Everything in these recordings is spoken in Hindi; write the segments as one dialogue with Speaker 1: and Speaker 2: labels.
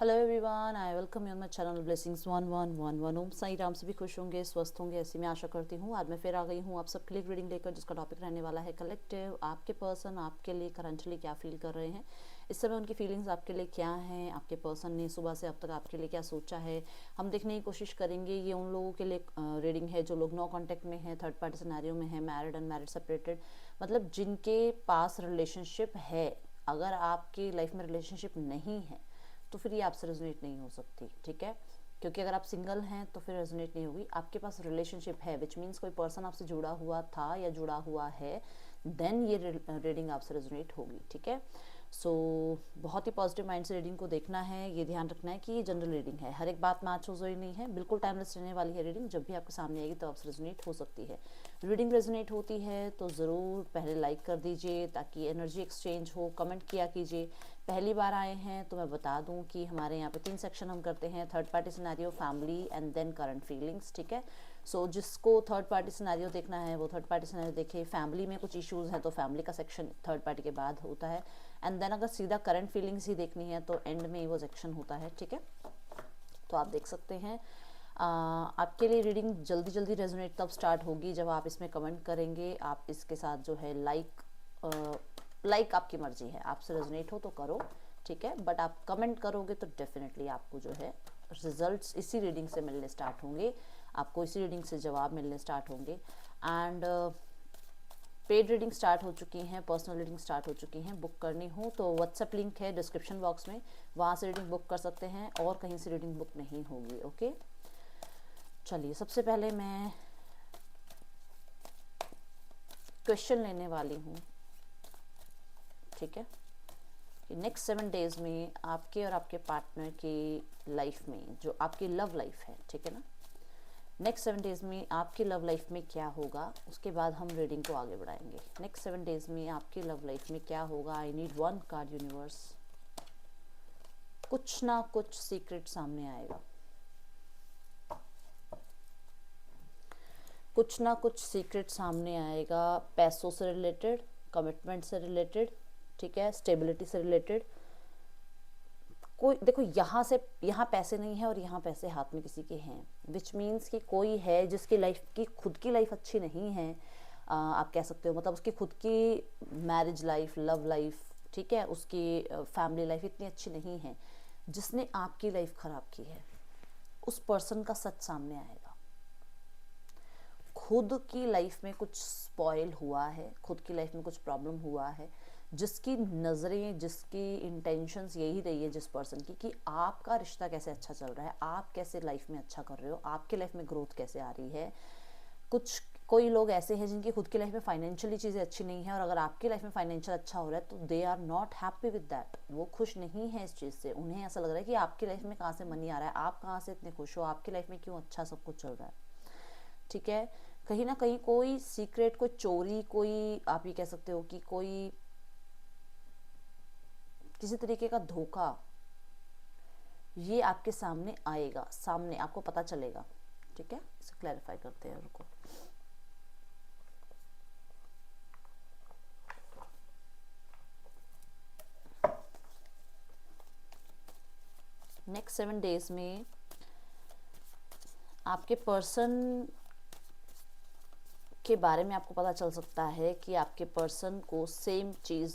Speaker 1: Hello everyone, I welcome you on my channel blessings 1111। ओम साई राम। सभी खुश होंगे, स्वस्थ होंगे, ऐसी मैं आशा करती हूँ। आज मैं फिर आ गई हूँ आप सबके लिए रीडिंग लेकर, जिसका टॉपिक रहने वाला है कलेक्टिव। आपके पर्सन आपके लिए करंटली क्या फील कर रहे हैं, इस समय उनकी फीलिंग्स आपके लिए क्या हैं, आपके पर्सन ने सुबह से अब तक आपके लिए क्या सोचा है, हम देखने की कोशिश करेंगे। ये उन लोगों के लिए रीडिंग है जो लोग नो कॉन्टैक्ट में है, थर्ड पार्टी सिनेरियो में है, मैरिड अनमैरिड सेपरेटेड, मतलब जिनके पास रिलेशनशिप है। अगर आपकी लाइफ में रिलेशनशिप नहीं है तो फिर ये आपसे रेजोनेट नहीं हो सकती, ठीक है। क्योंकि अगर आप सिंगल हैं तो फिर रेजोनेट नहीं होगी। आपके पास रिलेशनशिप है, विच मीन्स कोई पर्सन आपसे जुड़ा हुआ था या जुड़ा हुआ है, देन ये रीडिंग आपसे रेजोनेट होगी, ठीक है। सो बहुत ही पॉजिटिव माइंड से रीडिंग को देखना है। ये ध्यान रखना है कि ये जनरल रीडिंग है, हर एक बात मैच हो ही नहीं है, बिल्कुल टाइमलेस रहने वाली है रीडिंग। जब भी आपके सामने आएगी तो आपसे रेजोनेट हो सकती है। रीडिंग रेजोनेट होती है तो ज़रूर पहले लाइक कर दीजिए ताकि एनर्जी एक्सचेंज हो, कमेंट किया कीजिए। पहली बार आए हैं तो मैं बता दूं कि हमारे यहाँ पे 3 सेक्शन हम करते हैं, third party scenario, family and then current feelings, ठीक है। सो जिसको थर्ड पार्टी सिनेरियो देखना है वो थर्ड पार्टी सिनेरियो देखे। फैमिली में कुछ इश्यूज हैं तो फैमिली का सेक्शन थर्ड पार्टी के बाद होता है। एंड देन अगर सीधा करंट फीलिंग्स ही देखनी है तो एंड में वो सेक्शन होता है, ठीक है। तो आप देख सकते हैं। आपके लिए रीडिंग जल्दी जल्दी रेजोनेट तब स्टार्ट होगी जब आप इसमें कमेंट करेंगे। आप इसके साथ जो है लाइक आपकी मर्जी है, आपसे रेजोनेट हो तो करो, ठीक है। बट आप कमेंट करोगे तो डेफिनेटली आपको जो है रिजल्ट्स इसी रीडिंग से मिलने स्टार्ट होंगे, आपको इसी रीडिंग से जवाब मिलने स्टार्ट होंगे। एंड पेड रीडिंग स्टार्ट हो चुकी हैं, पर्सनल रीडिंग स्टार्ट हो चुकी हैं। बुक करनी हो तो व्हाट्सएप लिंक है डिस्क्रिप्शन बॉक्स में, वहाँ से रीडिंग बुक कर सकते हैं और कहीं से रीडिंग बुक नहीं होगी, ओके। चलिए, सबसे पहले मैं क्वेश्चन लेने वाली हूँ, ठीक है, कि नेक्स्ट 7 डेज में आपके और आपके पार्टनर की लाइफ में जो आपकी लव लाइफ है, ठीक है ना, नेक्स्ट 7 डेज में आपकी लव लाइफ में क्या होगा, उसके बाद हम रीडिंग को आगे बढ़ाएंगे। नेक्स्ट 7 डेज में आपकी लव लाइफ में क्या होगा। I need 1 card universe. कुछ ना कुछ सीक्रेट सामने आएगा, कुछ ना कुछ सीक्रेट सामने आएगा, पैसों से रिलेटेड, कमिटमेंट से रिलेटेड, ठीक है, स्टेबिलिटी से रिलेटेड। कोई देखो, यहाँ पैसे नहीं है और यहाँ पैसे हाथ में किसी के हैं, विच मीन्स कि कोई है जिसकी लाइफ की खुद की लाइफ अच्छी नहीं है। आप कह सकते हो, मतलब उसकी खुद की मैरिज लाइफ, लव लाइफ, ठीक है, उसकी फैमिली लाइफ इतनी अच्छी नहीं है, जिसने आपकी लाइफ खराब की है। उस पर्सन का सच सामने आएगा। खुद की लाइफ में कुछ स्पॉइल हुआ है, खुद की लाइफ में कुछ प्रॉब्लम हुआ है, जिसकी नज़रें, जिसकी इंटेंशंस यही रही है जिस पर्सन की, कि आपका रिश्ता कैसे अच्छा चल रहा है, आप कैसे लाइफ में अच्छा कर रहे हो, आपके लाइफ में ग्रोथ कैसे आ रही है। कोई लोग ऐसे हैं जिनकी खुद की लाइफ में फाइनेंशियली चीज़ें अच्छी नहीं है, और अगर आपकी लाइफ में फाइनेंशियल अच्छा हो रहा है तो they are not happy with that. वो खुश नहीं है इस चीज़ से। उन्हें ऐसा लग रहा है कि आपकी लाइफ में कहाँ से मनी आ रहा है, आप कहाँ से इतने खुश हो, आपकी लाइफ में क्यों अच्छा सब कुछ चल रहा है, ठीक है। कहीं ना कहीं कोई सीक्रेट, कोई चोरी, कोई आप ये कह सकते हो कि कोई किसी तरीके का धोखा, ये आपके सामने आएगा, सामने आपको पता चलेगा, ठीक है। इसे क्लैरिफाई करते हैं, रुको। नेक्स्ट 7 डेज में आपके पर्सन के बारे में आपको पता चल सकता है कि आपके पर्सन को सेम चीज़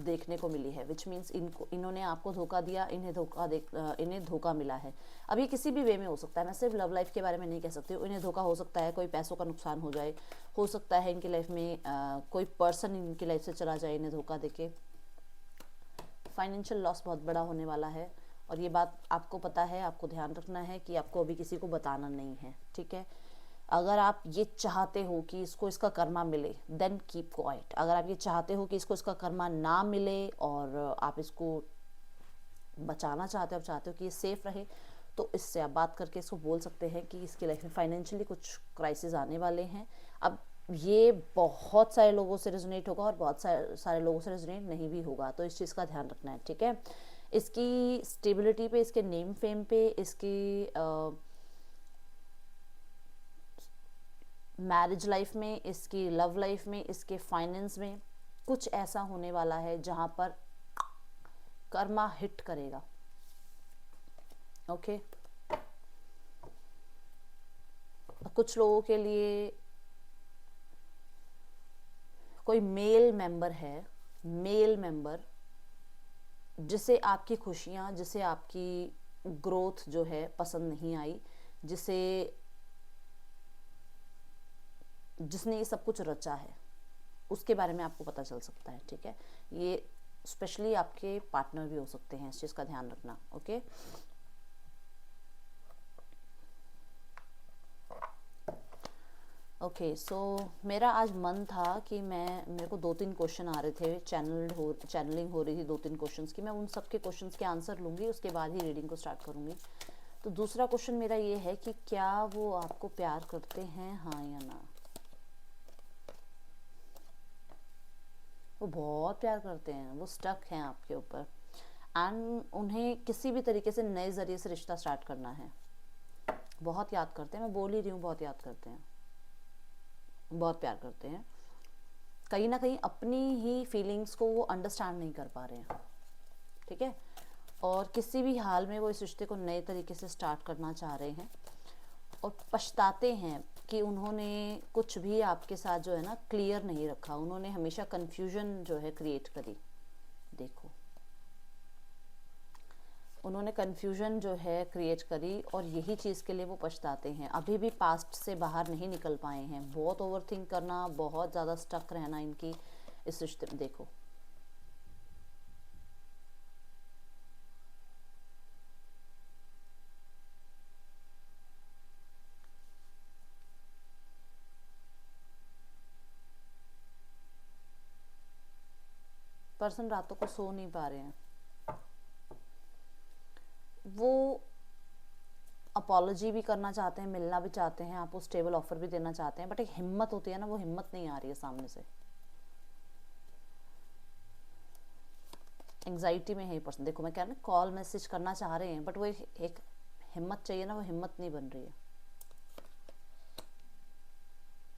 Speaker 1: देखने को मिली है, विच मीन्स इन्होंने आपको धोखा दिया, इन्हें धोखा मिला है। अब ये किसी भी वे में हो सकता है, मैं सिर्फ लव लाइफ के बारे में नहीं कह सकती हूँ। इन्हें धोखा हो सकता है, कोई पैसों का नुकसान हो जाए, हो सकता है इनकी लाइफ में कोई पर्सन इनकी लाइफ से चला जाए इन्हें धोखा देके। फाइनेंशियल लॉस बहुत बड़ा होने वाला है, और ये बात आपको पता है, आपको ध्यान रखना है कि आपको अभी किसी को बताना नहीं है, ठीक है। अगर आप ये चाहते हो कि इसको इसका कर्मा मिले, देन कीप क्वाइट। अगर आप ये चाहते हो कि इसको इसका कर्मा ना मिले और आप इसको बचाना चाहते हो, आप चाहते हो कि ये सेफ रहे, तो इससे आप बात करके इसको बोल सकते हैं कि इसकी लाइफ में फाइनेंशियली कुछ क्राइसिस आने वाले हैं। अब ये बहुत सारे लोगों से रेजोनेट होगा और बहुत सारे लोगों से रेजोनेट नहीं भी होगा, तो इस चीज़ का ध्यान रखना है, ठीक है। इसकी स्टेबिलिटी पे, इसके नेम फेम पे, इसकी मैरिज लाइफ में, इसकी लव लाइफ में, इसके फाइनेंस में कुछ ऐसा होने वाला है जहाँ पर कर्मा हिट करेगा। ओके, कुछ लोगों के लिए कोई मेल मेंबर है, मेल मेंबर जिसे आपकी खुशियाँ, जिसे आपकी ग्रोथ जो है पसंद नहीं आई, जिसने ये सब कुछ रचा है, उसके बारे में आपको पता चल सकता है। ठीक है, ये स्पेशली आपके पार्टनर भी हो सकते हैं, इस चीज़ का ध्यान रखना। ओके, ओके, सो मेरा आज मन था कि मेरे को 2-3 क्वेश्चन आ रहे थे, चैनलिंग हो रही थी 2-3 क्वेश्चंस की, मैं उन सब के क्वेश्चंस के आंसर लूँगी, उसके बाद ही रीडिंग को स्टार्ट करूँगी। तो दूसरा क्वेश्चन मेरा ये है कि क्या वो आपको प्यार करते हैं, हाँ या ना? वो बहुत प्यार करते हैं, वो स्टक हैं आपके ऊपर, एंड उन्हें किसी भी तरीके से नए ज़रिए से रिश्ता स्टार्ट करना है। बहुत याद करते हैं, मैं बोल ही रही हूँ, बहुत याद करते हैं, बहुत प्यार करते हैं। कहीं ना कहीं अपनी ही फीलिंग्स को वो अंडरस्टैंड नहीं कर पा रहे हैं। ठीक है, और किसी भी हाल में वो इस रिश्ते को नए तरीके से स्टार्ट करना चाह रहे हैं, और पछताते हैं कि उन्होंने कुछ भी आपके साथ जो है ना क्लियर नहीं रखा, उन्होंने हमेशा कन्फ्यूजन जो है क्रिएट करी। देखो, उन्होंने कन्फ्यूजन जो है क्रिएट करी, और यही चीज़ के लिए वो पछताते हैं। अभी भी पास्ट से बाहर नहीं निकल पाए हैं, बहुत ओवरथिंक करना, बहुत ज़्यादा स्टक रहना इनकी इस रिश्ते में। देखो, पर्सन रातों को सो नहीं पा रहे हैं, वो अपॉलॉजी भी करना चाहते हैं, मिलना भी चाहते हैं, आपको स्टेबल ऑफर भी देना चाहते हैं, बट एक हिम्मत होती है ना, वो हिम्मत नहीं आ रही है सामने से। एंग्जाइटी में है ये पर्सन। देखो, मैं कह रहा हूँ कॉल मैसेज करना चाह रहे हैं, बट वो एक हिम्मत चाहिए ना, वो हिम्मत नहीं बन रही है।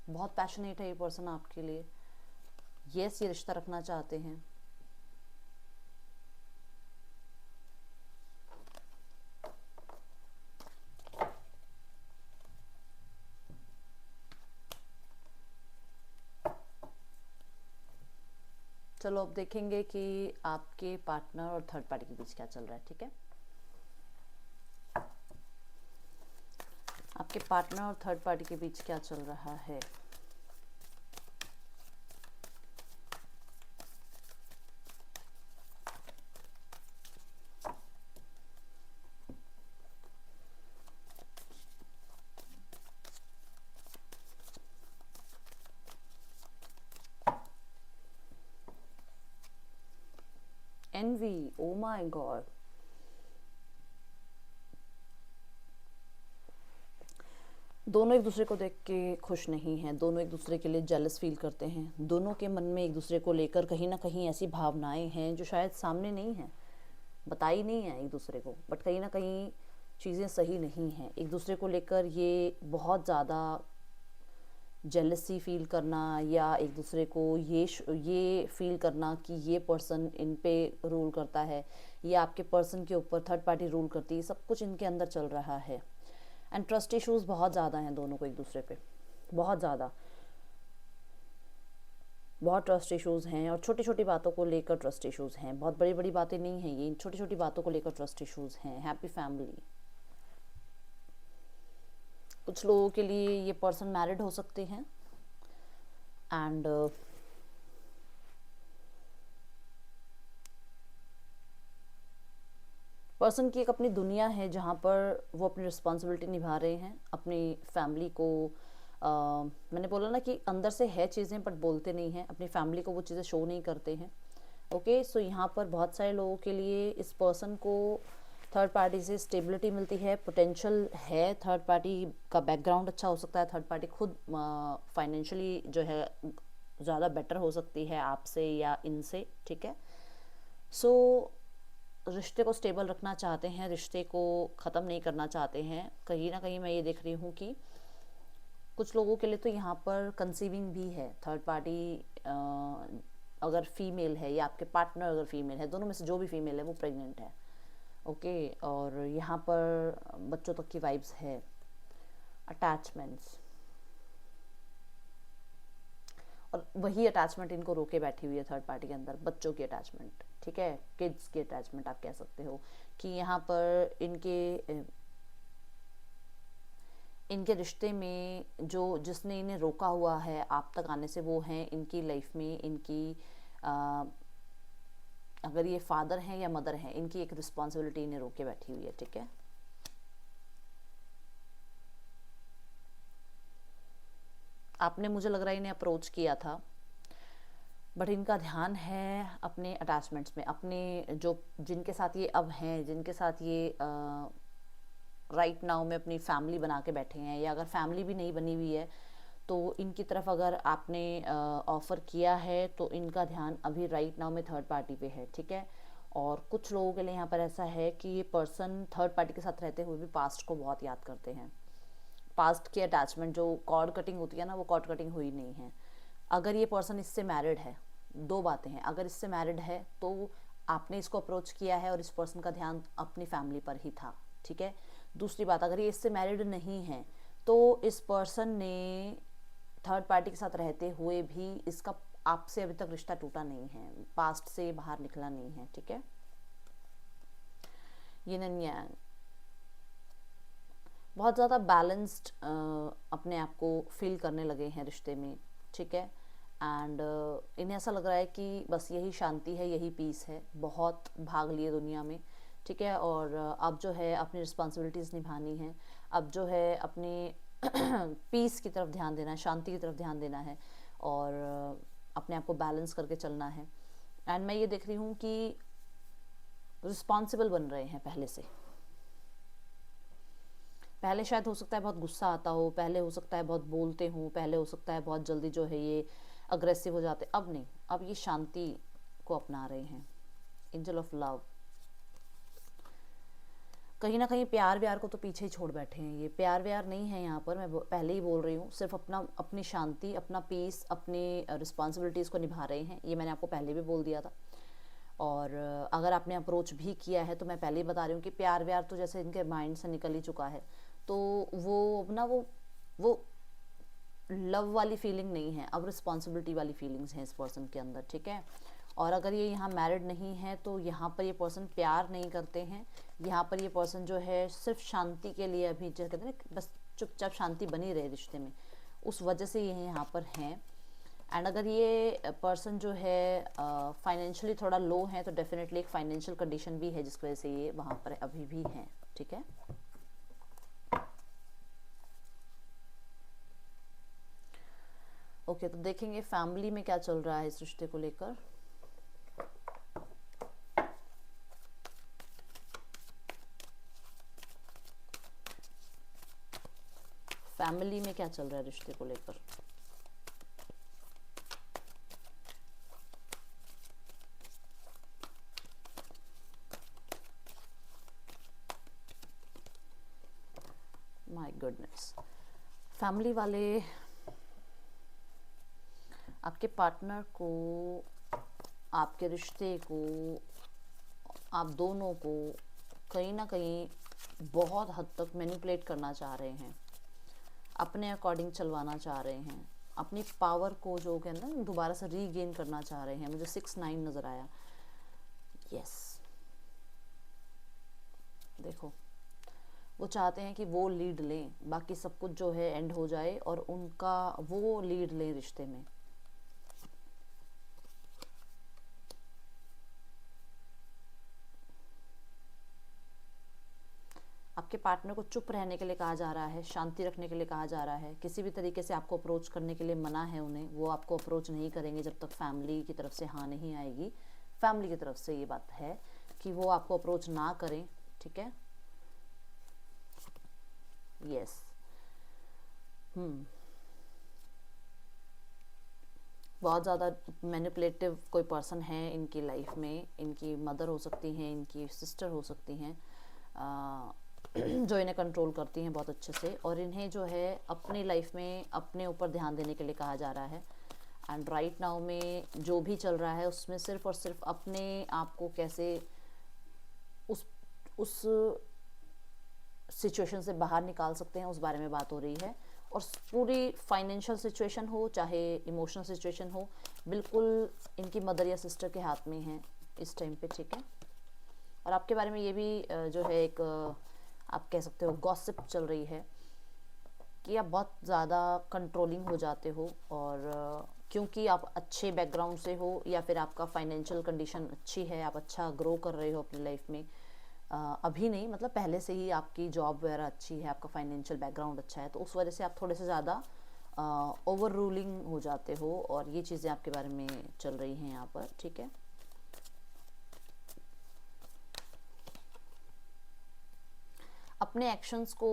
Speaker 1: बहुत पैशनेट है ये पर्सन आपके लिए, यस, ये रिश्ता रखना चाहते हैं। चलो अब देखेंगे कि आपके पार्टनर और थर्ड पार्टी के बीच क्या चल रहा है। ठीक है, आपके पार्टनर और थर्ड पार्टी के बीच क्या चल रहा है। एनवी, ओ माय गॉड, दोनों एक दूसरे को देख के खुश नहीं हैं, दोनों एक दूसरे के लिए जेलस फील करते हैं, दोनों के मन में एक दूसरे को लेकर कहीं ना कहीं ऐसी भावनाएं हैं जो शायद सामने नहीं हैं, बताई नहीं है एक दूसरे को, बट कहीं ना कहीं चीज़ें सही नहीं हैं एक दूसरे को लेकर। ये बहुत ज़्यादा जेलसी फील करना, या एक दूसरे को ये फील करना कि ये पर्सन इन पे रूल करता है, या आपके पर्सन के ऊपर थर्ड पार्टी रूल करती है, सब कुछ इनके अंदर चल रहा है। एंड ट्रस्ट इश्यूज़ बहुत ज़्यादा हैं दोनों को एक दूसरे पे, बहुत ज़्यादा, बहुत ट्रस्ट इश्यूज़ हैं, और छोटी छोटी बातों को लेकर ट्रस्ट इश्यूज़ हैं, बहुत बड़ी बड़ी बातें नहीं हैं ये, इन छोटी छोटी बातों को लेकर ट्रस्ट इश्यूज़ हैं। हैप्पी फैमिली, कुछ लोगों के लिए ये पर्सन मैरिड हो सकते हैं, एंड पर्सन की एक अपनी दुनिया है जहाँ पर वो अपनी रिस्पॉन्सिबिलिटी निभा रहे हैं, अपनी फैमिली को मैंने बोला ना कि अंदर से है चीज़ें बट बोलते नहीं हैं, अपनी फैमिली को वो चीज़ें शो नहीं करते हैं। ओके, सो यहाँ पर बहुत सारे लोगों के लिए इस पर्सन को थर्ड पार्टी से स्टेबिलिटी मिलती है, पोटेंशियल है, थर्ड पार्टी का बैकग्राउंड अच्छा हो सकता है, थर्ड पार्टी खुद फाइनेंशियली जो है ज़्यादा बेटर हो सकती है आपसे या इनसे। ठीक है, सो रिश्ते को स्टेबल रखना चाहते हैं, रिश्ते को ख़त्म नहीं करना चाहते हैं। कहीं ना कहीं मैं ये देख रही हूँ कि कुछ लोगों के लिए तो यहाँ पर कंसीविंग भी है, थर्ड पार्टी अगर फीमेल है या आपके पार्टनर अगर फीमेल है, दोनों में से जो भी फीमेल है वो प्रेग्नेंट है। ओके, और यहाँ पर बच्चों तक की वाइब्स है, अटैचमेंट्स, और वही अटैचमेंट इनको रोके बैठी हुई है थर्ड पार्टी के अंदर, बच्चों की अटैचमेंट, ठीक है, किड्स की अटैचमेंट आप कह सकते हो। कि यहाँ पर इनके रिश्ते में जो जिसने इन्हें रोका हुआ है आप तक आने से, वो हैं इनकी लाइफ में इनकी अगर ये फादर हैं या मदर हैं, इनकी एक रिस्पॉन्सिबिलिटी इन्हें रोके बैठी हुई है, ठीक है। आपने, मुझे लग रहा है, इन्हें अप्रोच किया था, बट इनका ध्यान है अपने अटैचमेंट्स में, अपने जो जिनके साथ ये अब हैं, जिनके साथ ये राइट नाउ में अपनी फैमिली बना के बैठे हैं, या अगर फैमिली भी नहीं बनी हुई है तो इनकी तरफ अगर आपने ऑफ़र किया है तो इनका ध्यान अभी राइट नाउ में थर्ड पार्टी पे है, ठीक है। और कुछ लोगों के लिए यहाँ पर ऐसा है कि ये पर्सन थर्ड पार्टी के साथ रहते हुए भी पास्ट को बहुत याद करते हैं। पास्ट की अटैचमेंट, जो कॉर्ड कटिंग होती है ना, वो कॉर्ड कटिंग हुई नहीं है। अगर ये पर्सन इससे मैरिड है, दो बातें हैं, अगर इससे मैरिड है तो आपने इसको अप्रोच किया है और इस पर्सन का ध्यान अपनी फैमिली पर ही था, ठीक है। दूसरी बात, अगर ये इससे मैरिड नहीं है तो इस पर्सन ने थर्ड पार्टी के साथ रहते हुए भी इसका आपसे अभी तक रिश्ता टूटा नहीं है, पास्ट से बाहर निकला नहीं है, ठीक है। यिन एंड यांग, बहुत ज़्यादा बैलेंस्ड अपने आप को फील करने लगे हैं रिश्ते में, ठीक है। एंड इन्हें ऐसा लग रहा है कि बस यही शांति है, यही पीस है, बहुत भाग लिए दुनिया में, ठीक है। और अब जो है अपनी रिस्पॉन्सिबिलिटीज़ निभानी है, अब जो है अपने पीस की तरफ ध्यान देना है, शांति की तरफ ध्यान देना है, और अपने आप को बैलेंस करके चलना है। एंड मैं ये देख रही हूँ कि रिस्पॉन्सिबल बन रहे हैं पहले से। पहले शायद हो सकता है बहुत गुस्सा आता हो, पहले हो सकता है बहुत बोलते हो, पहले हो सकता है बहुत जल्दी जो है ये अग्रेसिव हो जाते, अब नहीं, अब ये शांति को अपना रहे हैं। एंजल ऑफ लव, कहीं ना कहीं प्यार व्यार को तो पीछे ही छोड़ बैठे हैं, ये प्यार व्यार नहीं है यहाँ पर, मैं पहले ही बोल रही हूँ, सिर्फ अपनी शांति, अपना पीस, अपनी रिस्पॉन्सिबिलिटीज़ को निभा रहे हैं, ये मैंने आपको पहले भी बोल दिया था। और अगर आपने अप्रोच भी किया है तो मैं पहले ही बता रही हूँ कि प्यार व्यार तो जैसे इनके माइंड से निकल ही चुका है, तो वो ना वो लव वाली फीलिंग नहीं है, अब रिस्पॉन्सिबिलिटी वाली फीलिंग्स हैं इस पर्सन के अंदर, ठीक है। और अगर ये यहाँ मैरिड नहीं है तो यहाँ पर ये पर्सन प्यार नहीं करते हैं, यहाँ पर ये पर्सन जो है सिर्फ शांति के लिए, अभी जो कहते हैं ना, बस चुपचाप शांति बनी रहे रिश्ते में, उस वजह से ये यहाँ पर हैं। एंड अगर ये पर्सन जो है फाइनेंशियली थोड़ा लो है तो डेफिनेटली एक फाइनेंशियल कंडीशन भी है जिसकी वजह से ये वहाँ पर अभी भी हैं, ठीक है। ओके, तो देखेंगे फैमिली में क्या चल रहा है इस रिश्ते को लेकर। फैमिली में क्या चल रहा है रिश्ते को लेकर। माय गुडनेस, फैमिली वाले आपके पार्टनर को, आपके रिश्ते को, आप दोनों को कहीं ना कहीं बहुत हद तक मैनिपुलेट करना चाह रहे हैं, अपने अकॉर्डिंग चलवाना चाह रहे हैं, अपनी पावर को जो कहते हैं ना दोबारा से रीगेन करना चाह रहे हैं। मुझे 6-9 नज़र आया, यस। देखो, वो चाहते हैं कि वो लीड लें, बाकी सब कुछ जो है एंड हो जाए और उनका वो लीड लें रिश्ते में। आपके पार्टनर को चुप रहने के लिए कहा जा रहा है, शांति रखने के लिए कहा जा रहा है, किसी भी तरीके से आपको अप्रोच करने के लिए मना है उन्हें, वो आपको अप्रोच नहीं करेंगे जब तक फैमिली की तरफ से हाँ नहीं आएगी। फैमिली की तरफ से ये बात है कि वो आपको अप्रोच ना करें, ठीक है, यस। बहुत ज़्यादा मैनिपुलेटिव कोई पर्सन है इनकी लाइफ में, इनकी मदर हो सकती हैं, इनकी सिस्टर हो सकती हैं, जो इन्हें कंट्रोल करती हैं बहुत अच्छे से, और इन्हें जो है अपनी लाइफ में अपने ऊपर ध्यान देने के लिए कहा जा रहा है। एंड राइट नाउ में जो भी चल रहा है उसमें सिर्फ और सिर्फ अपने आप को कैसे उस सिचुएशन से बाहर निकाल सकते हैं, उस बारे में बात हो रही है। और पूरी फाइनेंशियल सिचुएशन हो चाहे इमोशनल सिचुएशन हो, बिल्कुल इनकी मदर या सिस्टर के हाथ में है इस टाइम पे, ठीक है। और आपके बारे में ये भी जो है एक आप कह सकते हो गॉसिप चल रही है कि आप बहुत ज़्यादा कंट्रोलिंग हो जाते हो, और क्योंकि आप अच्छे बैकग्राउंड से हो या फिर आपका फाइनेंशियल कंडीशन अच्छी है, आप अच्छा ग्रो कर रहे हो अपनी लाइफ में, अभी नहीं मतलब पहले से ही आपकी जॉब वगैरह अच्छी है, आपका फाइनेंशियल बैकग्राउंड अच्छा है, तो उस वजह से आप थोड़े से ज़्यादा ओवर रूलिंग हो जाते हो, और ये चीज़ें आपके बारे में चल रही हैं यहाँ पर, ठीक है। अपने एक्शंस को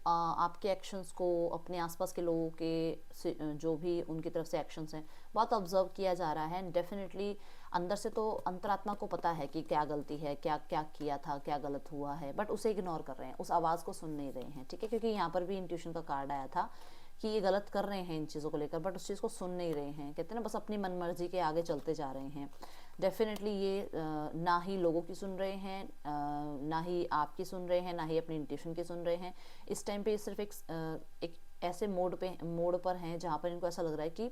Speaker 1: आपके एक्शंस को अपने आसपास के लोगों के जो भी उनकी तरफ से एक्शंस हैं बहुत ऑब्जर्व किया जा रहा है। डेफिनेटली अंदर से तो अंतरात्मा को पता है कि क्या गलती है, क्या क्या किया था, क्या गलत हुआ है, बट उसे इग्नोर कर रहे हैं, उस आवाज़ को सुन नहीं रहे हैं, ठीक है। क्योंकि यहाँ पर भी इंट्यूशन का कार्ड आया था कि ये गलत कर रहे हैं इन चीज़ों को लेकर, बट उस चीज़ को सुन नहीं रहे हैं, कहते हैं ना बस अपनी मनमर्जी के आगे चलते जा रहे हैं। डेफिनेटली ये ना ही लोगों की सुन रहे हैं, ना ही आपकी सुन रहे हैं, ना ही अपनी इंट्यूशन की सुन रहे हैं। इस टाइम पे सिर्फ एक ऐसे मोड पर हैं जहाँ पर इनको ऐसा लग रहा है कि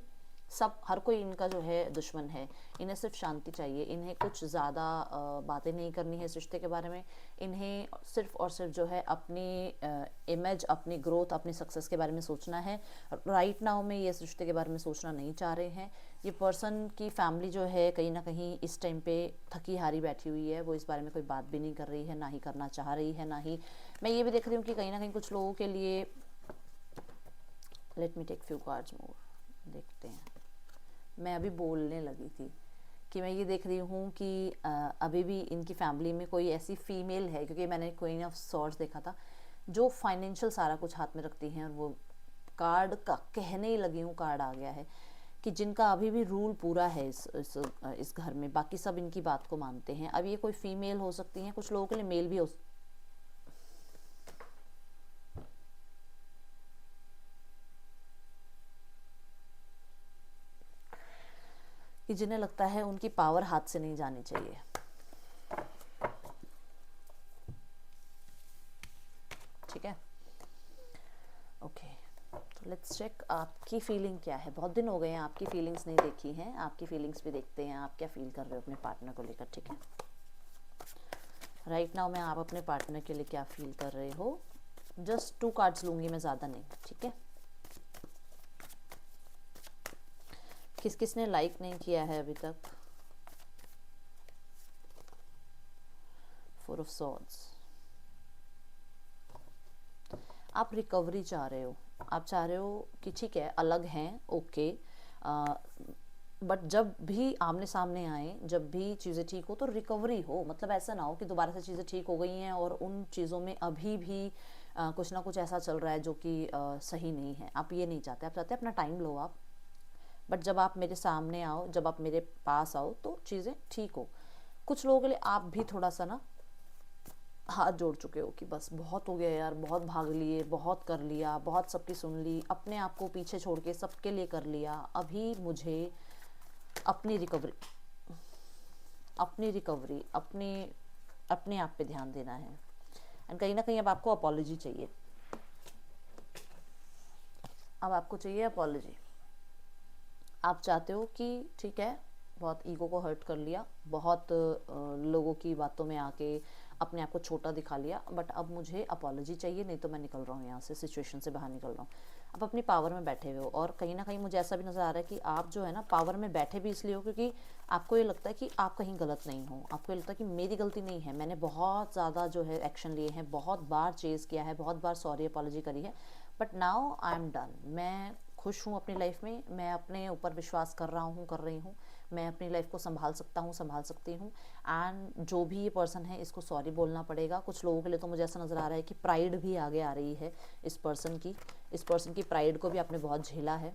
Speaker 1: सब हर कोई इनका जो है दुश्मन है, इन्हें सिर्फ शांति चाहिए, इन्हें कुछ ज़्यादा बातें नहीं करनी है इस रिश्ते के बारे में, इन्हें सिर्फ और सिर्फ जो है अपनी इमेज, अपनी ग्रोथ, अपनी सक्सेस के बारे में सोचना है। राइट नाउ में ये इस रिश्ते के बारे में सोचना नहीं चाह रहे हैं। ये पर्सन की फैमिली जो है कहीं ना कहीं इस टाइम पे थकी हारी बैठी हुई है, वो इस बारे में कोई बात भी नहीं कर रही है, ना ही करना चाह रही है, ना ही मैं ये भी देख रही हूँ कि कहीं ना कहीं कुछ लोगों के लिए, let me take few cards more, देखते हैं। मैं अभी बोलने लगी थी कि मैं ये देख रही हूँ कि अभी भी इनकी फैमिली में कोई ऐसी फीमेल है, क्योंकि मैंने क्वीन ऑफ सॉर्ड्स देखा था, जो फाइनेंशियल सारा कुछ हाथ में रखती हैं, और वो कार्ड का कहने ही लगी हूँ, कार्ड आ गया है कि जिनका अभी भी रूल पूरा है इस घर में, बाकी सब इनकी बात को मानते हैं। अब ये कोई फीमेल हो सकती हैं, कुछ लोगों के लिए मेल भी हो कि जिन्हें लगता है उनकी पावर हाथ से नहीं जानी चाहिए। ठीक है, ओके, तो लेट्स चेक आपकी फीलिंग क्या है। बहुत दिन हो गए हैं आपकी फीलिंग्स नहीं देखी हैं, आपकी फीलिंग्स भी देखते हैं, आप क्या फील कर रहे हो अपने पार्टनर को लेकर। ठीक है, राइट नाउ में आप अपने पार्टनर के लिए क्या फील कर रहे हो। जस्ट 2 कार्ड्स लूंगी मैं, ज़्यादा नहीं, ठीक है। किस किस ने लाइक नहीं किया है अभी तक। 4 ऑफ सॉर्ड्स, आप रिकवरी चाह रहे हो, आप चाह रहे हो कि ठीक है अलग हैं, ओके, बट जब भी आमने सामने आए, जब भी चीज़ें ठीक हो तो रिकवरी हो, मतलब ऐसा ना हो कि दोबारा से चीज़ें ठीक हो गई हैं और उन चीज़ों में अभी भी कुछ ना कुछ ऐसा चल रहा है जो कि सही नहीं है। आप ये नहीं चाहते, आप चाहते हैं अपना टाइम लो आप, बट जब आप मेरे सामने आओ, जब आप मेरे पास आओ तो चीज़ें ठीक हो। कुछ लोगों के लिए आप भी थोड़ा सा ना हाथ जोड़ चुके हो कि बस बहुत हो गया यार, बहुत भाग लिए, बहुत कर लिया, बहुत सबकी सुन ली, अपने आप को पीछे छोड़ के सबके लिए कर लिया, अभी मुझे अपनी रिकवरी अपने आप पे ध्यान देना है। एंड कहीं ना कहीं अब आपको अपॉलॉजी चाहिए, अब आपको चाहिए अपॉलॉजी। आप चाहते हो कि ठीक है बहुत ईगो को हर्ट कर लिया, बहुत लोगों की बातों में आके अपने आप को छोटा दिखा लिया, बट अब मुझे अपॉलॉजी चाहिए, नहीं तो मैं निकल रहा हूँ यहाँ से, सिचुएशन से बाहर निकल रहा हूँ। आप अपनी पावर में बैठे हुए हो, और कहीं ना कहीं मुझे ऐसा भी नज़र आ रहा है कि आप जो है ना पावर में बैठे भी इसलिए हो क्योंकि आपको ये लगता है कि आप कहीं गलत नहीं हो, आपको ये लगता है कि मेरी गलती नहीं है, मैंने बहुत ज़्यादा जो है एक्शन लिए हैं, बहुत बार चेज़ किया है, बहुत बार सॉरी अपॉलॉजी करी है, but now I am done. मैं खुश हूँ अपनी लाइफ में, मैं अपने ऊपर विश्वास कर रहा हूँ, कर रही हूँ, मैं अपनी लाइफ को संभाल सकता हूँ, संभाल सकती हूँ। एंड जो भी ये पर्सन है इसको सॉरी बोलना पड़ेगा। कुछ लोगों के लिए तो मुझे ऐसा नज़र आ रहा है कि प्राइड भी आगे आ रही है इस पर्सन की प्राइड को भी आपने बहुत झेला है,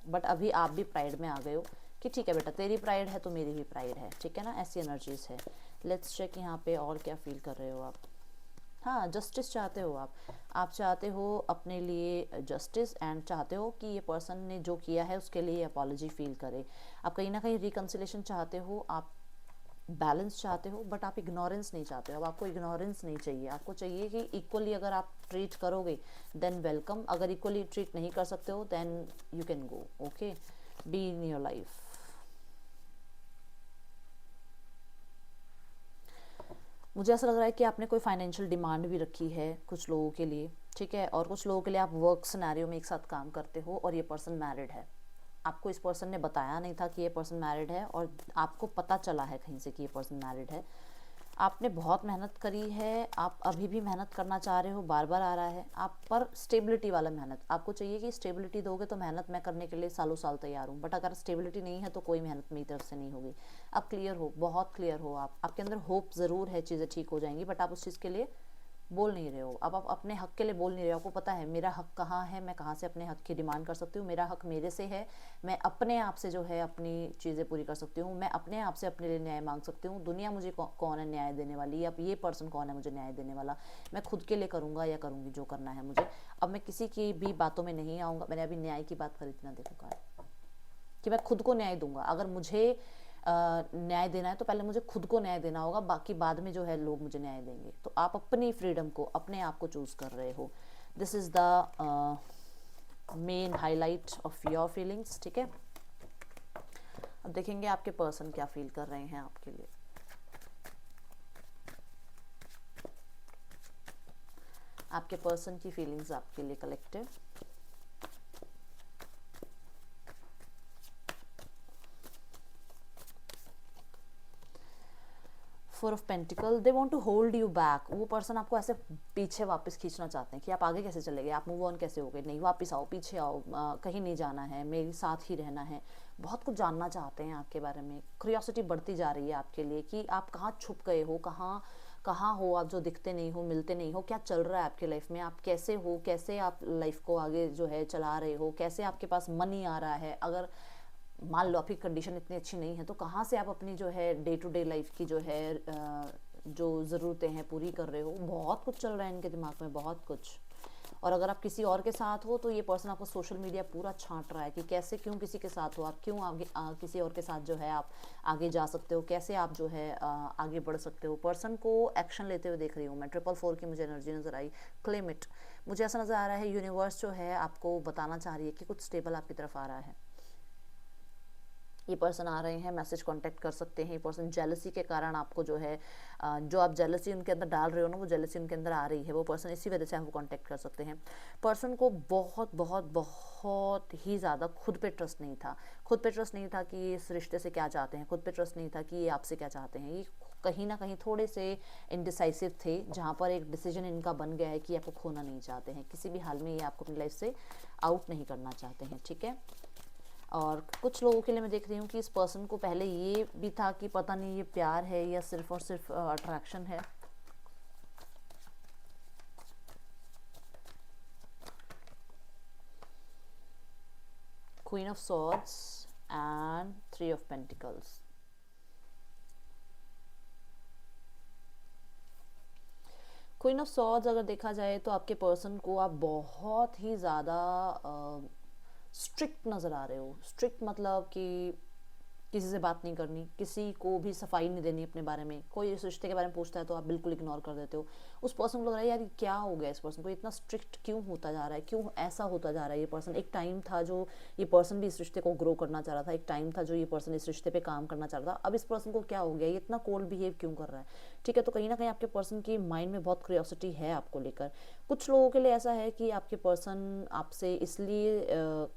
Speaker 1: बट अभी आप भी प्राइड में आ गए हो कि ठीक है बेटा तेरी प्राइड है तो मेरी भी प्राइड है, ठीक है ना, ऐसी एनर्जीज है। लेट्स चेक यहाँ पे और क्या फील कर रहे हो आप। हाँ, जस्टिस चाहते हो आप चाहते हो अपने लिए जस्टिस, एंड चाहते हो कि ये पर्सन ने जो किया है उसके लिए अपॉलॉजी फील करे। आप कहीं ना कहीं रिकन्सिलेशन चाहते हो, आप बैलेंस चाहते हो, बट आप इग्नोरेंस नहीं चाहते हो। अब आपको इग्नोरेंस नहीं चाहिए, आपको चाहिए कि इक्वली अगर आप ट्रीट करोगे देन वेलकम, अगर इक्वली ट्रीट नहीं कर सकते हो then you can go, okay, be in your life. मुझे ऐसा लग रहा है कि आपने कोई फाइनेंशियल डिमांड भी रखी है कुछ लोगों के लिए, ठीक है, और कुछ लोगों के लिए आप वर्क सिनेरियो में एक साथ काम करते हो और ये पर्सन मैरिड है। आपको इस पर्सन ने बताया नहीं था कि ये पर्सन मैरिड है, और आपको पता चला है कहीं से कि ये पर्सन मैरिड है। आपने बहुत मेहनत करी है, आप अभी भी मेहनत करना चाह रहे हो, बार बार आ रहा है आप पर स्टेबिलिटी वाला मेहनत। आपको चाहिए कि स्टेबिलिटी दोगे तो मेहनत मैं करने के लिए सालों साल तैयार हूँ, बट अगर स्टेबिलिटी नहीं है तो कोई मेहनत मेरी तरफ से नहीं होगी। आप क्लियर हो, बहुत क्लियर हो, आपके अंदर होप ज़रूर है चीज़ें ठीक हो जाएंगी, बट आप उस चीज़ के लिए बोल नहीं रहे हो। अब आप अपने हक के लिए बोल नहीं रहे हो। आपको पता है मेरा हक कहाँ है, मैं कहाँ से अपने हक की डिमांड कर सकती हूँ, मेरा हक मेरे से है, मैं अपने आप से जो है अपनी चीज़ें पूरी कर सकती हूँ, मैं अपने आप से अपने लिए न्याय मांग सकती हूँ। दुनिया मुझे कौन है न्याय देने वाली, अब ये पर्सन कौन है मुझे न्याय देने वाला। मैं खुद के लिए करूँगा या करूँगी जो करना है मुझे। अब मैं किसी की भी बातों में नहीं आऊँगा। मैंने अभी न्याय की बात करी थी ना, देखो कहा कि मैं खुद को न्याय दूंगा। अगर मुझे न्याय देना है तो पहले मुझे खुद को न्याय देना होगा, बाकी बाद में जो है लोग मुझे न्याय देंगे। तो आप अपनी फ्रीडम को, अपने आप को चूज कर रहे हो। This is the main highlight of your feelings, ठीक है। अब देखेंगे आपके पर्सन क्या फील कर रहे हैं आपके लिए। आपके पर्सन की फीलिंग्स आपके लिए collective. Four of pentacles, they want to hold you back. वो पर्सन आपको ऐसे पीछे वापस खींचना चाहते हैं कि आप आगे कैसे चले गए, आप मूव ऑन कैसे हो गए, नहीं वापस आओ, पीछे आओ, कहीं नहीं जाना है, मेरे साथ ही रहना है। बहुत कुछ जानना चाहते हैं आपके बारे में, क्यूरियोसिटी बढ़ती जा रही है आपके लिए कि आप कहाँ छुप गए हो, कहाँ कहाँ हो आप, जो दिखते नहीं हो, मिलते नहीं हो, क्या चल रहा है आपके लाइफ में, आप कैसे हो, कैसे आप लाइफ को आगे जो है चला रहे हो, कैसे आपके पास मनी आ रहा है। अगर मान लो आपकी कंडीशन इतनी अच्छी नहीं है तो कहाँ से आप अपनी जो है डे टू डे लाइफ की जो है जो ज़रूरतें हैं पूरी कर रहे हो। बहुत कुछ चल रहा है इनके दिमाग में, बहुत कुछ। और अगर आप किसी और के साथ हो तो ये पर्सन आपको सोशल मीडिया पूरा छांट रहा है कि कैसे, क्यों किसी के साथ हो आप, क्यों आगे किसी और के साथ जो है आप आगे जा सकते हो, कैसे आप जो है आगे बढ़ सकते हो। पर्सन को एक्शन लेते हुए देख रही हूँ मैं। 444 की मुझे एनर्जी नज़र आई। Claim it. मुझे ऐसा नज़र आ रहा है यूनिवर्स जो है आपको बताना चाह रही है कि कुछ स्टेबल आपकी तरफ आ रहा है। ये पर्सन आ रहे हैं, मैसेज कांटेक्ट कर सकते हैं। ये पर्सन जेलसी के कारण आपको जो है जो आप जेलसी उनके अंदर डाल रहे हो ना, वो जेलसी उनके अंदर आ रही है। वो पर्सन इसी वजह से आपको कांटेक्ट कर सकते हैं। पर्सन को बहुत बहुत बहुत ही ज़्यादा खुद पे ट्रस्ट नहीं था। खुद पे ट्रस्ट नहीं था कि ये इस रिश्ते से क्या चाहते हैं, खुद पे ट्रस्ट नहीं था कि ये आपसे क्या चाहते हैं। ये कहीं ना कहीं थोड़े से इनडिसाइसिव थे, जहाँ पर एक डिसीजन इनका बन गया है कि आपको खोना नहीं चाहते हैं, किसी भी हाल में ये आपको अपनी लाइफ से आउट नहीं करना चाहते हैं, ठीक है। और कुछ लोगों के लिए मैं देख रही हूँ कि इस पर्सन को पहले ये भी था कि पता नहीं ये प्यार है या सिर्फ और सिर्फ अट्रैक्शन है। Queen of swords and 3 of pentacles. Queen of swords अगर देखा जाए तो आपके पर्सन को आप बहुत ही ज़्यादा स्ट्रिक्ट नज़र आ रहे हो। स्ट्रिक्ट मतलब कि किसी से बात नहीं करनी, किसी को भी सफाई नहीं देनी अपने बारे में। कोई इस रिश्ते के बारे में पूछता है तो आप बिल्कुल इग्नोर कर देते हो। उस पर्सन को लग रहा है यार क्या हो गया, इस पर्सन को इतना स्ट्रिक्ट क्यों होता जा रहा है, क्यों ऐसा होता जा रहा है। ये पर्सन, एक टाइम था जो ये पर्सन भी इस रिश्ते को ग्रो करना चाह रहा था, एक टाइम था जो ये पर्सन इस रिश्ते पे काम करना चाह रहा था। अब इस पर्सन को क्या हो गया, ये इतना कोल्ड बिहेव क्यों कर रहा है, ठीक है। तो कहीं ना कहीं आपके पर्सन की माइंड में बहुत क्यूरियोसिटी है आपको लेकर। कुछ लोगों के लिए ऐसा है कि आपके पर्सन आपसे इसलिए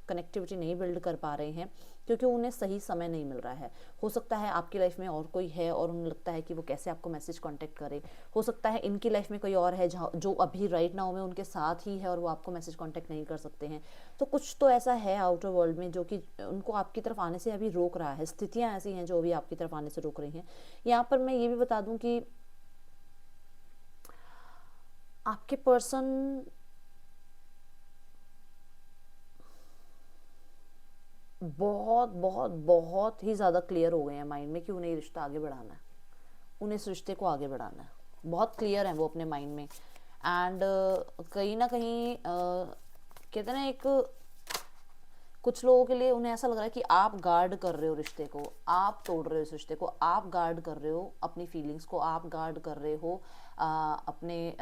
Speaker 1: कनेक्टिविटी नहीं बिल्ड कर पा रहे हैं क्योंकि उन्हें सही समय नहीं मिल रहा है। हो सकता है आपकी लाइफ में और कोई है और उन्हें लगता है कि वो कैसे आपको मैसेज कांटेक्ट करे। हो सकता है इनकी लाइफ में कोई और है जो अभी राइट नाउ में उनके साथ ही है और वो आपको मैसेज कांटेक्ट नहीं कर सकते हैं। तो कुछ तो ऐसा है आउटर वर्ल्ड में जो कि उनको आपकी तरफ आने से अभी रोक रहा है। स्थितियाँ ऐसी हैं जो अभी आपकी तरफ आने से रोक रही हैं। यहाँ पर मैं ये भी बता दूँ कि आपके पर्सन बहुत बहुत बहुत ही ज़्यादा क्लियर हो गए हैं माइंड में कि उन्हें ये रिश्ता आगे बढ़ाना है, उन्हें इस रिश्ते को आगे बढ़ाना है। बहुत क्लियर है वो अपने माइंड में एंड कहीं ना कहीं कहते हैं ना, एक कुछ लोगों के लिए उन्हें ऐसा लग रहा है कि आप गार्ड कर रहे हो रिश्ते को, आप तोड़ रहे हो इस रिश्ते को, आप गार्ड कर रहे हो अपनी फीलिंग्स को, आप गार्ड कर रहे हो अपने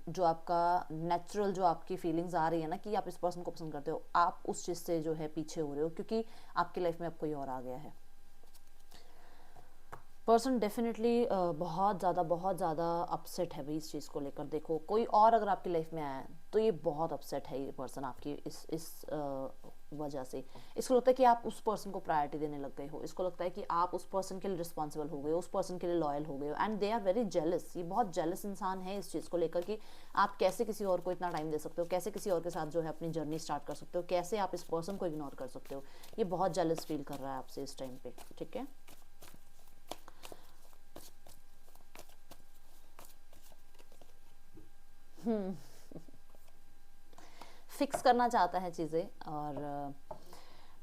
Speaker 1: जो आपका नेचुरल, जो आपकी फीलिंग्स आ रही है ना कि आप इस पर्सन को पसंद करते हो, आप उस चीज़ से जो है पीछे हो रहे हो, क्योंकि आपकी लाइफ में अब कोई और आ गया है। पर्सन डेफिनेटली बहुत ज़्यादा अपसेट है भाई इस चीज़ को लेकर। देखो, कोई और अगर आपकी लाइफ में आया है तो ये बहुत अपसेट है ये पर्सन आपकी इस वजह से। इसको लगता है कि आप उस पर्सन को प्रायोरिटी देने लग गए हो, इसको लगता है कि आप उस पर्सन के लिए रिस्पॉन्सिबल हो गए हो, उस पर्सन के लिए लॉयल हो गए हो, and they are very jealous. ये बहुत जेलस इंसान है इस चीज़ को लेकर कि आप कैसे किसी और को इतना टाइम दे सकते हो, कैसे किसी और के साथ जो है अपनी जर्नी स्टार्ट कर सकते हो, कैसे आप इस पर्सन को इग्नोर कर सकते हो। ये बहुत जेलस फील कर रहा है आपसे इस टाइम पे, ठीक है। फिक्स करना चाहता है चीज़ें, और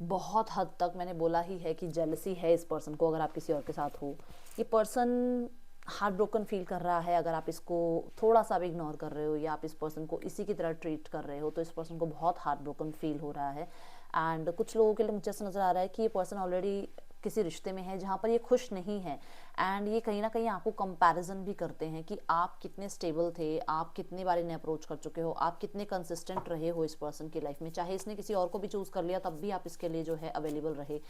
Speaker 1: बहुत हद तक मैंने बोला ही है कि जेलसी है इस पर्सन को अगर आप किसी और के साथ हो। ये पर्सन हार्ट ब्रोकन फील कर रहा है अगर आप इसको थोड़ा सा भी इग्नोर कर रहे हो या आप इस पर्सन को इसी की तरह ट्रीट कर रहे हो, तो इस पर्सन को बहुत हार्ट ब्रोकन फील हो रहा है। एंड कुछ लोगों के लिए मुझे ऐसा नज़र आ रहा है कि ये पर्सन ऑलरेडी किसी रिश्ते में है जहाँ पर ये खुश नहीं है, एंड ये कहीं ना कहीं आपको कंपैरिजन भी करते हैं कि आप कितने स्टेबल थे, आप कितनी बार इन्हें अप्रोच कर चुके हो, आप कितने कंसिस्टेंट रहे हो इस पर्सन की लाइफ में। चाहे इसने किसी और को भी चूज़ कर लिया तब भी आप इसके लिए जो है अवेलेबल रहे,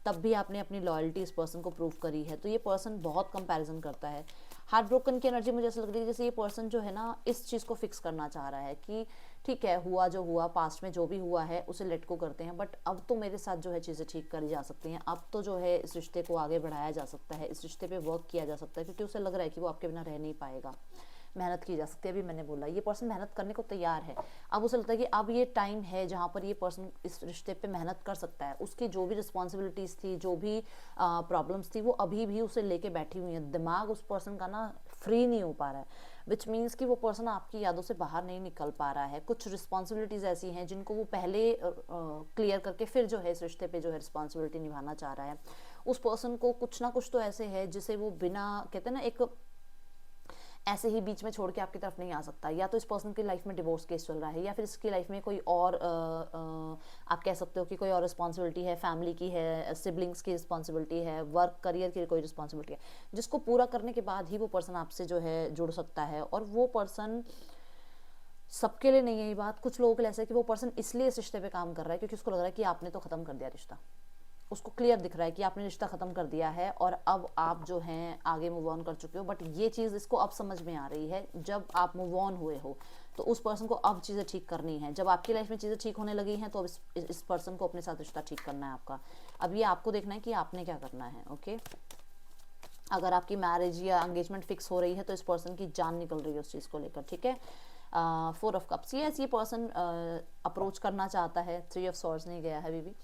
Speaker 1: तब भी आपने अपनी लॉयल्टी इस पर्सन को प्रूव करी है। तो ये पर्सन बहुत कंपैरिजन करता है। हार्ट ब्रोकन की एनर्जी मुझे ऐसा लग रही है जैसे ये पर्सन जो है ना इस चीज़ को फिक्स करना चाह रहा है कि ठीक है, हुआ जो हुआ, पास्ट में जो भी हुआ है उसे लेट को करते हैं, बट अब तो मेरे साथ जो है चीज़ें ठीक करी जा सकती हैं, अब तो जो है इस रिश्ते को आगे बढ़ाया जा सकता है, इस रिश्ते पे वर्क किया जा सकता है, क्योंकि उसे लग रहा है कि वो आपके बिना रह नहीं पाएगा। मेहनत की जा सकती है, अभी मैंने बोला ये पर्सन मेहनत करने को तैयार है। अब उसे लगता है कि अब ये टाइम है जहाँ पर ये पर्सन इस रिश्ते पे मेहनत कर सकता है। उसकी जो भी रिस्पॉन्सिबिलिटीज़ थी, जो भी प्रॉब्लम्स थी, वो अभी भी उसे लेके बैठी हुई है। दिमाग उस पर्सन का ना फ्री नहीं हो पा रहा है, विच मीन्स कि वो पर्सन आपकी यादों से बाहर नहीं निकल पा रहा है। कुछ रिस्पॉन्सिबिलिटीज़ ऐसी हैं जिनको वो पहले क्लियर करके फिर जो है इस रिश्ते पे जो है रिस्पॉन्सिबिलिटी निभाना चाह रहा है। उस पर्सन को कुछ ना कुछ तो ऐसे है जिसे वो बिना, कहते हैं ना, एक ऐसे ही बीच में छोड़ के आपकी तरफ नहीं आ सकता। या तो इस पर्सन की लाइफ में डिवोर्स केस चल रहा है, या फिर इसकी लाइफ में कोई और आप कह सकते हो कि कोई और रिस्पॉन्सिबिलिटी है, फैमिली की है, सिबलिंग्स की रिस्पॉन्सिबिलिटी है, वर्क करियर की कोई रिस्पॉन्सिबिलिटी है, जिसको पूरा करने के बाद ही वो पर्सन आपसे जो है जुड़ सकता है। और वो पर्सन सबके लिए नहीं है ये बात, कुछ लोगों के लिए ऐसा है कि वो पर्सन इसलिए इस रिश्ते पे काम कर रहा है क्योंकि उसको लग रहा है कि आपने तो ख़त्म कर दिया रिश्ता। उसको क्लियर दिख रहा है कि आपने रिश्ता ख़त्म कर दिया है और अब आप जो हैं आगे मूव ऑन कर चुके हो। बट ये चीज़ इसको अब समझ में आ रही है, जब आप मूव ऑन हुए हो तो उस पर्सन को अब चीज़ें ठीक करनी है। जब आपकी लाइफ में चीज़ें ठीक होने लगी हैं तो अब इस पर्सन को अपने साथ रिश्ता ठीक करना है आपका। अब ये आपको देखना है कि आपने क्या करना है। ओके, अगर आपकी मैरिज या एंगेजमेंट फिक्स हो रही है तो इस पर्सन की जान निकल रही है उस चीज़ को लेकर, ठीक है। 4 ऑफ कप्स, ये पर्सन अप्रोच करना चाहता है। 3 ऑफ सॉर्ड्स नहीं गया है अभी भी।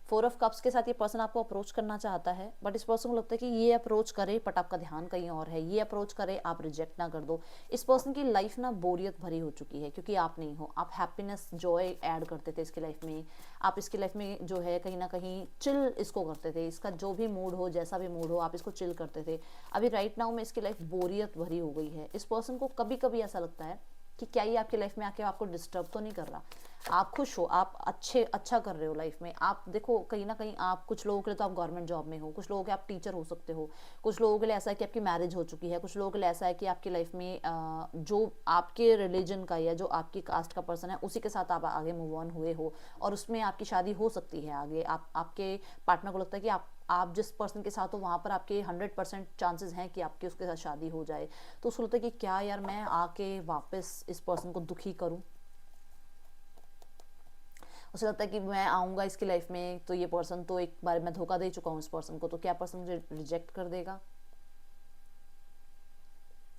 Speaker 1: 4 ऑफ कप्स के साथ ये पर्सन आपको अप्रोच करना चाहता है, बट इस पर्सन को लगता है कि ये अप्रोच करे बट आपका ध्यान कहीं और है, ये अप्रोच करे आप रिजेक्ट ना कर दो। इस पर्सन की लाइफ ना बोरियत भरी हो चुकी है क्योंकि आप नहीं हो। आप हैप्पीनेस, जॉय ऐड करते थे इसकी लाइफ में, आप इसकी लाइफ में जो है कहीं ना कहीं चिल इसको करते थे। इसका जो भी मूड हो, जैसा भी मूड हो, आप इसको चिल करते थे। अभी राइट नाउ में इसकी लाइफ बोरियत भरी हो गई है। इस पर्सन को कभी कभी ऐसा लगता है कि क्या ये आपकी लाइफ में आके आपको डिस्टर्ब तो नहीं कर रहा। आप खुश हो, आप अच्छा कर रहे हो लाइफ में। आप देखो, कहीं ना कहीं आप, कुछ लोगों के लिए तो आप गवर्नमेंट जॉब में हो, कुछ लोगों के आप टीचर हो सकते हो, कुछ लोगों के लिए ऐसा है कि आपकी मैरिज हो चुकी है, कुछ लोगों के लिए ऐसा है कि आपकी लाइफ में जो आपके रिलीजन का या जो आपकी कास्ट का पर्सन है उसी के साथ आप आगे मूव ऑन हुए हो और उसमें आपकी शादी हो सकती है आगे। आपके पार्टनर को लगता है कि आप जिस पर्सन के साथ हो वहाँ पर आपके 100% चांसेस हैं कि आपकी उसके साथ शादी हो जाए। तो उसको लगता है कि क्या यार, मैं आके वापस इस पर्सन को दुखी करूँ। उसे लगता है कि मैं आऊँगा इसकी लाइफ में तो ये पर्सन, तो एक बार मैं धोखा दे चुका हूँ इस पर्सन को, तो क्या पर्सन मुझे रिजेक्ट कर देगा।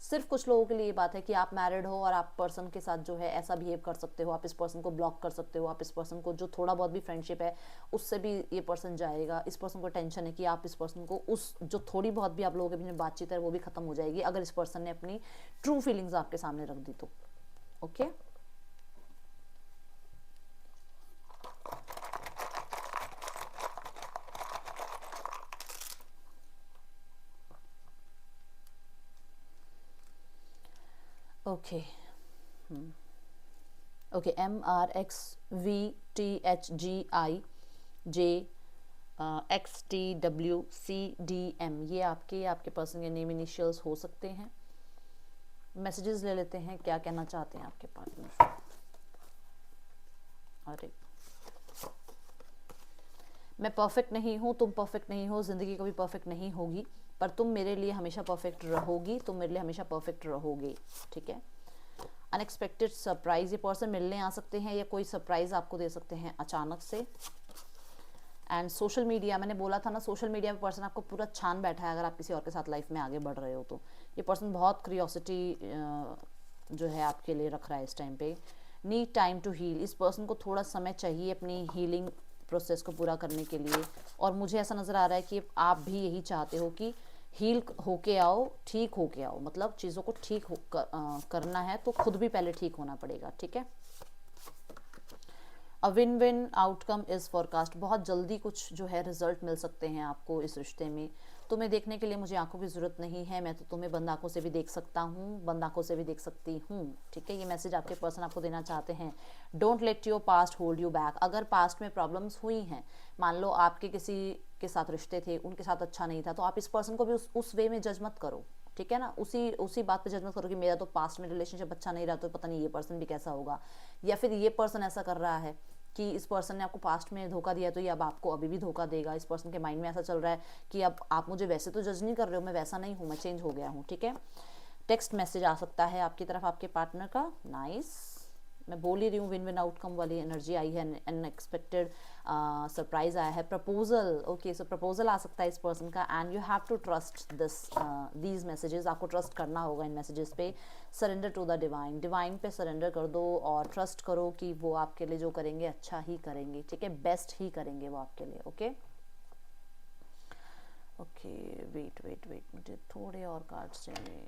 Speaker 1: सिर्फ कुछ लोगों के लिए ये बात है कि आप मैरिड हो और आप पर्सन के साथ जो है ऐसा बिहेव कर सकते हो, आप इस पर्सन को ब्लॉक कर सकते हो, आप इस पर्सन को जो थोड़ा बहुत भी फ्रेंडशिप है उससे भी ये पर्सन जाएगा। इस पर्सन को टेंशन है कि आप इस पर्सन को, उस जो थोड़ी बहुत भी आप लोगों के बीच में बातचीत है वो भी खत्म हो जाएगी अगर इस पर्सन ने अपनी ट्रू फीलिंग्स आपके सामने रख दी तो। ओके, ओके, ओके, MRXVTHGIJXTWCDM, ये आपके पर्सन के नेम इनिशियल्स हो सकते हैं। मैसेजेस ले लेते हैं, क्या कहना चाहते हैं आपके पार्टनर। अरे, मैं परफेक्ट नहीं हूँ, तुम परफेक्ट नहीं हो, ज़िंदगी कभी परफेक्ट नहीं होगी, पर तुम मेरे लिए हमेशा परफेक्ट रहोगी, तुम मेरे लिए हमेशा परफेक्ट रहोगे, ठीक है। अनएक्सपेक्टेड सरप्राइज, ये पर्सन मिलने आ सकते हैं या कोई सरप्राइज आपको दे सकते हैं अचानक से। एंड सोशल मीडिया, मैंने बोला था ना, सोशल मीडिया पे पर्सन आपको पूरा छान बैठा है अगर आप किसी और के साथ लाइफ में आगे बढ़ रहे हो तो। ये पर्सन बहुत क्यूरियोसिटी जो है आपके लिए रख रहा है इस टाइम पे। नीड टाइम टू हील, इस पर्सन को थोड़ा समय चाहिए अपनी हीलिंग प्रोसेस को पूरा करने के लिए। और मुझे ऐसा नज़र आ रहा है कि आप भी यही चाहते हो कि हील होके आओ, ठीक होके आओ, मतलब चीज़ों को ठीक करना है तो खुद भी पहले ठीक होना पड़ेगा, ठीक है। A win win outcome is forecast, बहुत जल्दी कुछ जो है रिजल्ट मिल सकते हैं आपको इस रिश्ते में। तुम्हें देखने के लिए मुझे आंखों की ज़रूरत नहीं है, मैं तो तुम्हें बंद आंखों से भी देख सकता हूँ, बंद आंखों से भी देख सकती हूँ, ठीक है। ये मैसेज आपके पर्सन आपको देना चाहते हैं। Don't let your past hold you back, अगर पास्ट में प्रॉब्लम्स हुई हैं, मान लो आपके किसी के साथ रिश्ते थे, उनके साथ अच्छा नहीं था, तो आप इस पर्सन को भी उस वे में जज मत करो, ठीक है ना। उसी बात पे जज मत करो कि मेरा तो पास्ट में रिलेशनशिप अच्छा नहीं रहा तो पता नहीं ये पर्सन भी कैसा होगा, या फिर ये पर्सन ऐसा कर रहा है कि इस पर्सन ने आपको पास्ट में धोखा दिया तो ये अब आपको अभी भी धोखा देगा। इस पर्सन के माइंड में ऐसा चल रहा है कि अब आप मुझे वैसे तो जज नहीं कर रहे हो, मैं वैसा नहीं हूँ, मैं चेंज हो गया हूँ, ठीक है। टेक्स्ट मैसेज आ सकता है आपकी तरफ आपके पार्टनर का। नाइस, मैं बोल ही रही हूँ विन विन आउटकम वाली एनर्जी आई है, अनएक्सपेक्टेड सरप्राइज आया है, प्रपोजल। ओके, सो प्रपोजल आ सकता है इस पर्सन का and you have to trust these messages, आपको ट्रस्ट करना होगा इन मैसेजेस पे। Surrender to the divine, divine पे सरेंडर कर दो और ट्रस्ट करो कि वो आपके लिए जो करेंगे अच्छा ही करेंगे, ठीक है, बेस्ट ही करेंगे वो आपके लिए। ओके ओके, वेट, मुझे थोड़े और कार्ड्स चाहिए।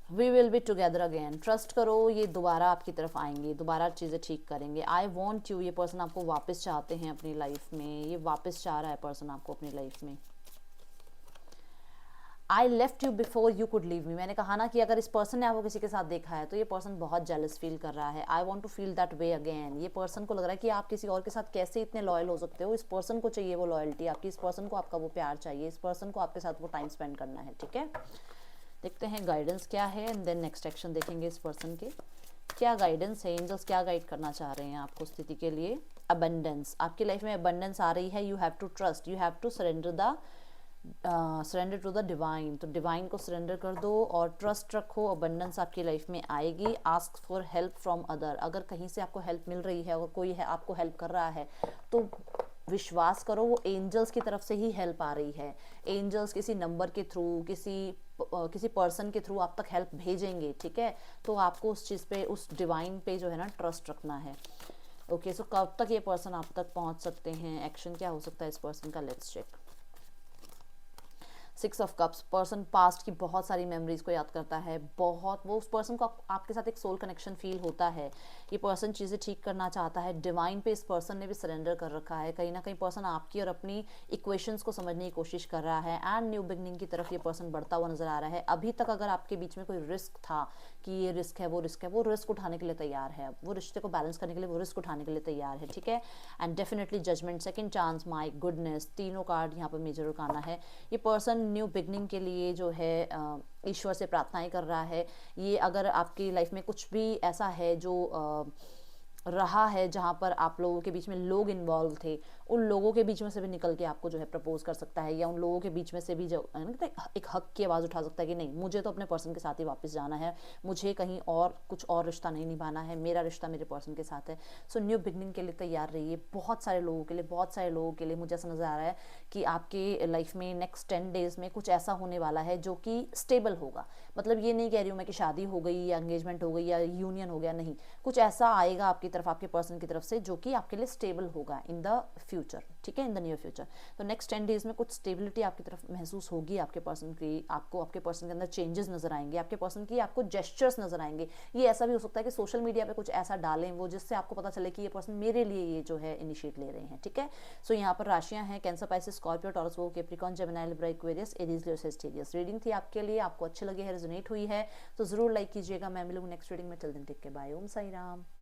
Speaker 1: We will be together again, trust करो ये दोबारा आपकी तरफ आएंगे, दोबारा चीज़ें ठीक करेंगे। आई वॉन्ट यू, ये पर्सन आपको वापस चाहते हैं अपनी लाइफ में, ये वापस चाह रहा है पर्सन आपको अपनी लाइफ में। I left you before you could leave me, मैंने कहा ना कि अगर इस पर्सन ने आपको किसी के साथ देखा है तो ये पर्सन बहुत जेलस फील कर रहा है। I want to feel that way again, ये पर्सन को लग रहा है कि आप किसी और के साथ कैसे इतने लॉयल हो सकते हो। इस पर्सन को चाहिए वो लॉयल्टी आपकी, इस पर्सन को आपका वो प्यार चाहिए, इस पर्सन को आपके साथ वो टाइम स्पेंड करना है, ठीक है। देखते हैं गाइडेंस क्या है एंड देन नेक्स्ट एक्शन देखेंगे इस पर्सन के। क्या गाइडेंस है, एंजल्स क्या गाइड करना चाह रहे हैं आपको स्थिति के लिए। अबंडेंस, आपकी लाइफ में अबंडेंस आ रही है। You have to trust, you have to surrender to the divine, तो डिवाइन को सरेंडर कर दो और ट्रस्ट रखो, अबंडेंस आपकी लाइफ में आएगी। Ask for help from other, अगर कहीं से आपको हेल्प मिल रही है, अगर कोई है आपको हेल्प कर रहा है तो विश्वास करो वो एंजल्स की तरफ से ही हेल्प आ रही है। एंजल्स किसी नंबर के थ्रू, किसी पर्सन के थ्रू आप तक हेल्प भेजेंगे, ठीक है। तो आपको उस चीज़ पे, उस डिवाइन पे जो है ना ट्रस्ट रखना है। ओके, सो कब तक ये पर्सन आप तक पहुंच सकते हैं, एक्शन क्या हो सकता है इस पर्सन का, let's check. 6 of cups, person past की बहुत सारी मेमोरीज को याद करता है, बहुत वो उस पर्सन को आपके साथ एक सोल कनेक्शन फील होता है। ये पर्सन चीज़ें ठीक करना चाहता है। डिवाइन पे इस पर्सन ने भी सरेंडर कर रखा है। कहीं ना कहीं पर्सन आपकी और अपनी इक्वेशंस को समझने की कोशिश कर रहा है एंड न्यू बिगनिंग की तरफ ये पर्सन बढ़ता हुआ नजर आ रहा है। अभी तक अगर आपके बीच में कोई रिस्क था कि ये रिस्क है, वो रिस्क है, वो रिस्क उठाने के लिए तैयार है, वो रिश्ते को बैलेंस करने के लिए वो रिस्क उठाने के लिए तैयार है, ठीक है। And definitely judgement, second chance, my goodness, तीनों कार्ड यहाँ पर मेजर उठाना है। ये पर्सन न्यू बिगनिंग के लिए जो है ईश्वर से प्रार्थनाएं कर रहा है। ये अगर आपकी लाइफ में कुछ भी ऐसा है जो रहा है जहाँ पर आप लोगों के बीच में लोग इन्वॉल्व थे, उन लोगों के बीच में से भी निकल के आपको जो है प्रपोज कर सकता है, या उन लोगों के बीच में से भी जो एक हक की आवाज़ उठा सकता है कि नहीं, मुझे तो अपने पर्सन के साथ ही वापस जाना है, मुझे कहीं और कुछ और रिश्ता नहीं निभाना है, मेरा रिश्ता मेरे पर्सन के साथ है। सो न्यू बिगनिंग के लिए तैयार रहिए। बहुत सारे लोगों के लिए मुझे ऐसा नज़र आ रहा है कि आपके लाइफ में नेक्स्ट 10 डेज में कुछ ऐसा होने वाला है जो कि स्टेबल होगा। मतलब ये नहीं कह रही हूँ मैं कि शादी हो गई या एंगेजमेंट हो गई या यूनियन हो गया, नहीं, कुछ ऐसा आएगा आपकी तरफ आपके पर्सन की तरफ से, जो कि आपके लिए स्टेबल होगा इन द फ्यूचर, ठीक है, इन द नियर फ्यूचर। तो नेक्स्ट 10 डेज में कुछ स्टेबिलिटी आपकी तरफ महसूस होगी आपके पर्सन की, आपको आपके पर्सन के अंदर चेंजेस नजर आएंगे, आपके पर्सन की आपको जेस्चर्स नजर आएंगे। ये ऐसा भी हो सकता है कि सोशल मीडिया पे कुछ ऐसा डालें वो, जिससे आपको पता चले कि ये पर्सन मेरे लिए ये जो है इनिशिएट ले रहे हैं, ठीक है। सो यहाँ पर राशियां हैं कैंसर, पाइसेस, स्कॉर्पियो, टॉरस, वो Capricorn, Gemini, Libra, Aquarius, Aries, Leo, Sagittarius. Reading थी आपके लिए, आपको अच्छी लगी है, रेजोनेट हुई है तो जरूर लाइक कीजिएगा। मैं मिलूंगी नेक्स्ट रीडिंग में। Till then take care, bye, Om Sai Ram.